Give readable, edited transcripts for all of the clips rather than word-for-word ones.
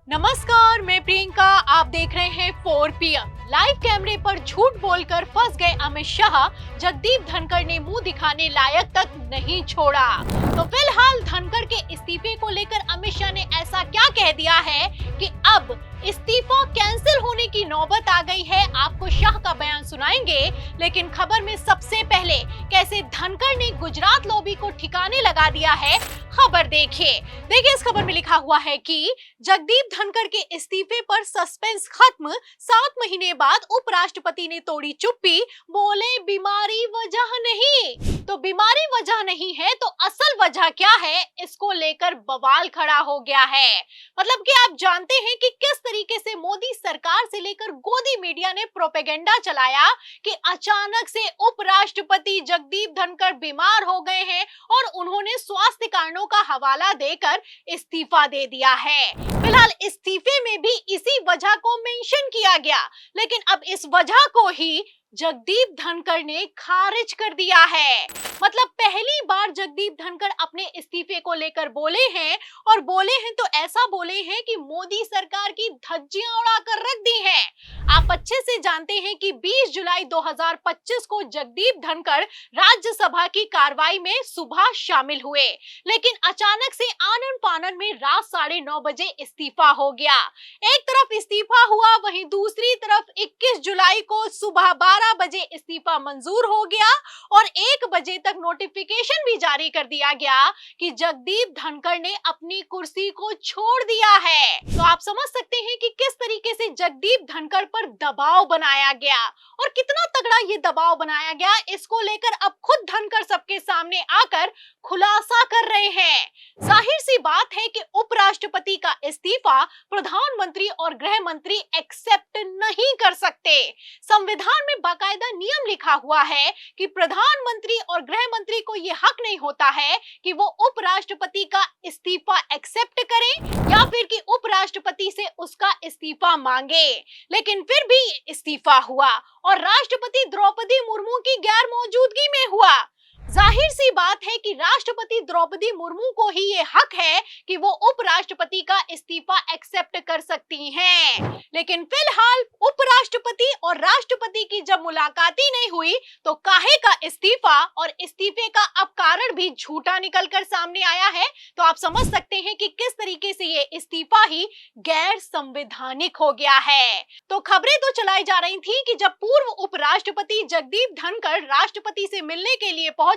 नमस्कार, मैं प्रियंका। आप देख रहे हैं 4 PM। लाइव कैमरे पर झूठ बोलकर फंस गए अमित शाह, जगदीप धनखड़ ने मुंह दिखाने लायक तक नहीं छोड़ा। तो फिलहाल धनखड़ के इस्तीफे को लेकर अमित शाह ने ऐसा क्या कह दिया है कि अब इस्तीफा कैंसिल होने की नौबत आ गई है। आपको शाह का बयान सुनाएंगे, लेकिन खबर में सबसे पहले कैसे धनखड़ ने गुजरात लॉबी को ठिकाने लगा दिया है, खबर देखिए। इस खबर में लिखा हुआ है कि जगदीप धनखड़ के इस्तीफे पर सस्पेंस खत्म, 7 महीने बाद उपराष्ट्रपति ने तोड़ी चुप्पी, बोले बीमारी वजह नहीं। तो बीमारी वजह नहीं है तो असल वजह क्या है, इसको लेकर बवाल खड़ा हो गया है। मतलब कि आप जानते हैं कि किस तरीके से मोदी सरकार से लेकर गोदी मीडिया ने प्रोपेगेंडा चलाया कि अचानक से उपराष्ट्रपति जगदीप धनखड़ बीमार हो गए हैं और उन्होंने स्वास्थ्य कारणों का हवाला देकर इस्तीफा दे दिया है। फिलहाल इस्तीफे में भी इसी वजह को मेंशन किया गया, लेकिन अब इस वजह को ही जगदीप धनखड़ ने खारिज कर दिया है। मतलब पहली बार जगदीप धनखड़ अपने इस्तीफे को लेकर बोले हैं, और बोले हैं तो ऐसा बोले हैं कि मोदी सरकार की धज्जियां उड़ाकर रख दी हैं। आप अच्छे से जानते हैं कि 20 जुलाई 2025 को जगदीप धनखड़ राज्यसभा की कार्रवाई में सुबह शामिल हुए, लेकिन अचानक से आनन फानन में रात 9:30 बजे इस्तीफा हो गया। एक तरफ इस्तीफा हुआ, वहीं दूसरी तरफ 21 जुलाई को सुबह 12 बजे इस्तीफा मंजूर हो गया और 1 बजे तक नोटिफिकेशन भी जारी कर दिया गया कि जगदीप धनखड़ ने अपनी कुर्सी को छोड़ दिया है। तो आप समझ सकते हैं कि किस तरीके से जगदीप धनखड़ पर दबाव बनाया गया, और कितना तगड़ा ये दबाव बनाया गया, इसको लेकर अब खुद धनखड़ सबके सामने आकर खुलासा कर रहे हैं। जाहिर सी बात है कि उपराष्ट्रपति का इस्तीफा प्रधानमंत्री और गृह मंत्री एक्सेप्ट नहीं कर सकते। संविधान में बाकायदा नियम लिखा हुआ है कि प्रधानमंत्री और गृह मंत्री को यह हक नहीं होता है कि वो उपराष्ट्रपति का इस्तीफा एक्सेप्ट करें या फिर कि उपराष्ट्रपति से उसका इस्तीफा मांगे। लेकिन फिर भी इस्तीफा हुआ और राष्ट्रपति द्रौपदी मुर्मू की गैर मौजूदगी में हुआ। जाहिर सी बात है कि राष्ट्रपति द्रौपदी मुर्मू को ही ये हक है कि वो उपराष्ट्रपति का इस्तीफा एक्सेप्ट कर सकती हैं। लेकिन फिलहाल उपराष्ट्रपति और राष्ट्रपति की जब मुलाकात ही नहीं हुई तो काहे का इस्तीफा, और इस्तीफे का अब कारण भी झूठा निकलकर सामने आया है। तो आप समझ सकते हैं कि किस तरीके से ये इस्तीफा ही गैर संवैधानिक हो गया है। तो खबरें तो चलाई जा रही थी कि जब पूर्व उपराष्ट्रपति जगदीप धनखड़ राष्ट्रपति से मिलने के लिए पहुंचे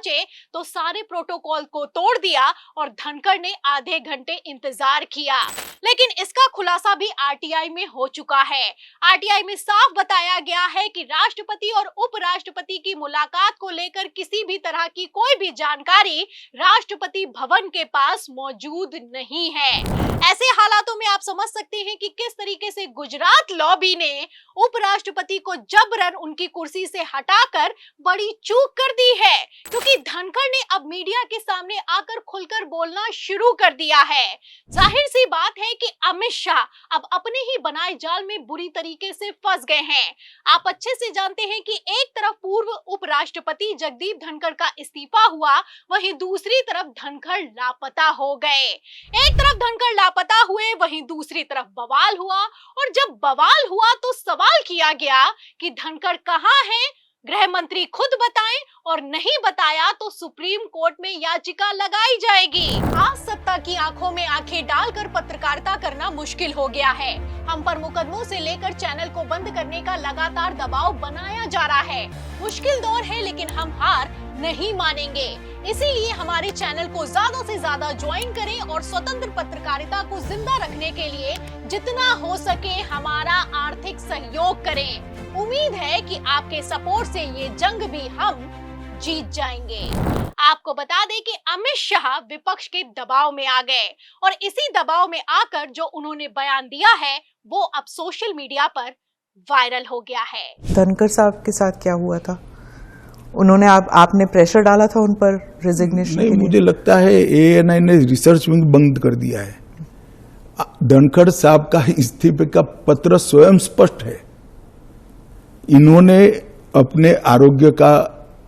तो सारे प्रोटोकॉल को तोड़ दिया और धनखड़ ने आधे घंटे इंतजार किया। लेकिन इसका खुलासा भी आरटीआई में हो चुका है। आरटीआई में साफ बताया गया है कि राष्ट्रपति और उपराष्ट्रपति की मुलाकात को लेकर किसी भी तरह की कोई भी जानकारी राष्ट्रपति भवन के पास मौजूद नहीं है। ऐसे हालातों में आप समझ सकते हैं कि किस तरीके से गुजरात लॉबी ने उपराष्ट्रपति को जबरन उनकी कुर्सी से हटाकर बड़ी चूक कर दी है, क्योंकि धनखड़ ने अब मीडिया के सामने आकर खुलकर बोलना शुरू कर दिया है। जाहिर सी बात है कि अमित शाह अब अपने ही बनाए जाल में बुरी तरीके से फंस गए हैं। आप अच्छे से जानते हैं कि एक तरफ पूर्व उपराष्ट्रपति जगदीप धनखड़ का इस्तीफा हुआ, वहीं दूसरी तरफ धनखड़ लापता हो गए। एक तरफ धनखड़ लापता हुए, वहीं दूसरी तरफ बवाल हुआ, और जब बवाल हुआ तो सवाल किया गया कि धनखड़ कहाँ है, गृह मंत्री खुद बताएं, और नहीं बताया तो सुप्रीम कोर्ट में याचिका लगाई जाएगी। आज सत्ता की आंखों में आंखें डालकर पत्रकारिता करना मुश्किल हो गया है। हम पर मुकदमों से लेकर चैनल को बंद करने का लगातार दबाव बनाया जा रहा है। मुश्किल दौर है, लेकिन हम हार नहीं मानेंगे। इसीलिए हमारे चैनल को ज्यादा से ज्यादा ज्वाइन करें और स्वतंत्र पत्रकारिता को जिंदा रखने के लिए जितना हो सके हमारा आर्थिक सहयोग करें। उम्मीद है कि आपके सपोर्ट से ये जंग भी हम जीत जाएंगे। आपको बता दें कि अमित शाह विपक्ष के दबाव में आ गए, और इसी दबाव में आकर जो उन्होंने बयान दिया है वो अब सोशल मीडिया पर वायरल हो गया है। धनखड़ साहब के साथ क्या हुआ था? उन्होंने आपने प्रेशर डाला था उन पर रेजिग्नेशन के लिए? मुझे लगता है एएनआई ने रिसर्च विंग बंद कर दिया है। धनखड़ साहब का इस्तीफे का पत्र स्वयं स्पष्ट है। इन्होंने अपने आरोग्य का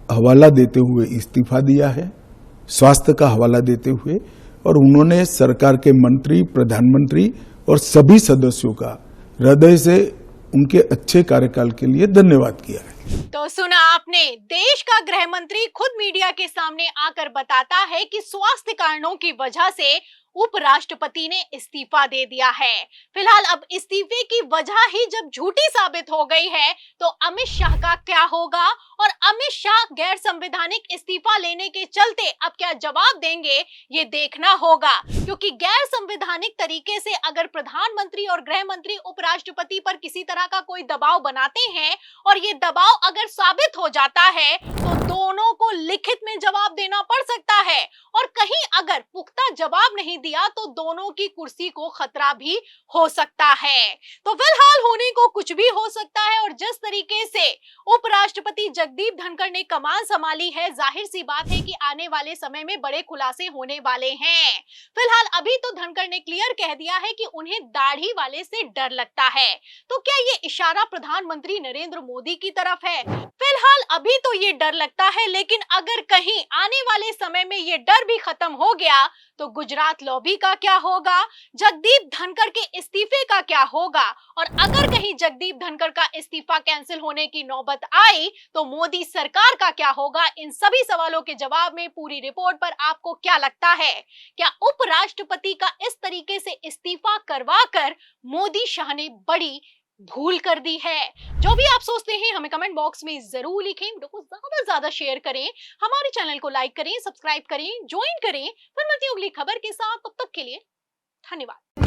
हवाला देते हुए इस्तीफा दिया है, स्वास्थ्य का हवाला देते हुए, और उन्होंने सरकार के मंत्री, प्रधानमंत्री और सभी सदस्यों का हृदय से उनके अच्छे कार्यकाल के लिए धन्यवाद किया है। तो सुना आपने, देश का गृह मंत्री खुद मीडिया के सामने आकर बताता है कि स्वास्थ्य कारणों की वजह से उपराष्ट्रपति ने इस्तीफा दे दिया है। फिलहाल अब इस्तीफे की वजह ही जब झूठी साबित हो गई है तो अमित शाह का क्या होगा, और अमित शाह गैर संवैधानिक इस्तीफा लेने के चलते अब क्या जवाब देंगे ये देखना होगा। क्योंकि गैर संवैधानिक तरीके से अगर प्रधानमंत्री और गृह मंत्री उपराष्ट्रपति पर किसी तरह का कोई दबाव बनाते हैं और ये दबाव अगर साबित हो जाता है तो दोनों को लिखित में जवाब देना पड़ सकता है, और कहीं अगर पुख्ता जवाब नहीं दिया तो दोनों की कुर्सी को खतरा भी हो सकता है। तो फिलहाल होने को कुछ भी हो सकता है, और जिस तरीके से उपराष्ट्रपति जगदीप धनखड़ ने कमान संभाली है, जाहिर सी बात है कि आने वाले समय में बड़े खुलासे होने वाले हैं। फिलहाल अभी तो धनखड़ ने क्लियर कह दिया है कि उन्हें दाढ़ी वाले से डर लगता है। तो क्या ये इशारा प्रधानमंत्री नरेंद्र मोदी की तरफ है? फिलहाल अभी तो ये डर लगता है, लेकिन अगर कहीं आने वाले समय में ये डर भी खत्म हो गया तो गुजरात लॉबी का क्या होगा, जगदीप धनखड़ के इस्तीफे का क्या होगा, और अगर कहीं जगदीप धनखड़ का इस्तीफा कैंसिल होने की नौबत आई तो मोदी सरकार का क्या होगा? इन सभी सवालों के जवाब में पूरी रिपोर्ट पर आपको क्या लगता है? क्या उपराष्ट्रपति का इस तरीके से इस्तीफा करवाकर मोदी शाह ने बड़ी भूल कर दी है? जो भी आप सोचते हैं हमें कमेंट बॉक्स में जरूर लिखें। वीडियो को ज्यादा से ज्यादा शेयर करें, हमारे चैनल को लाइक करें, सब्सक्राइब करें, ज्वाइन करें। फिर मिलती है अगली खबर के साथ, तब तक के लिए धन्यवाद।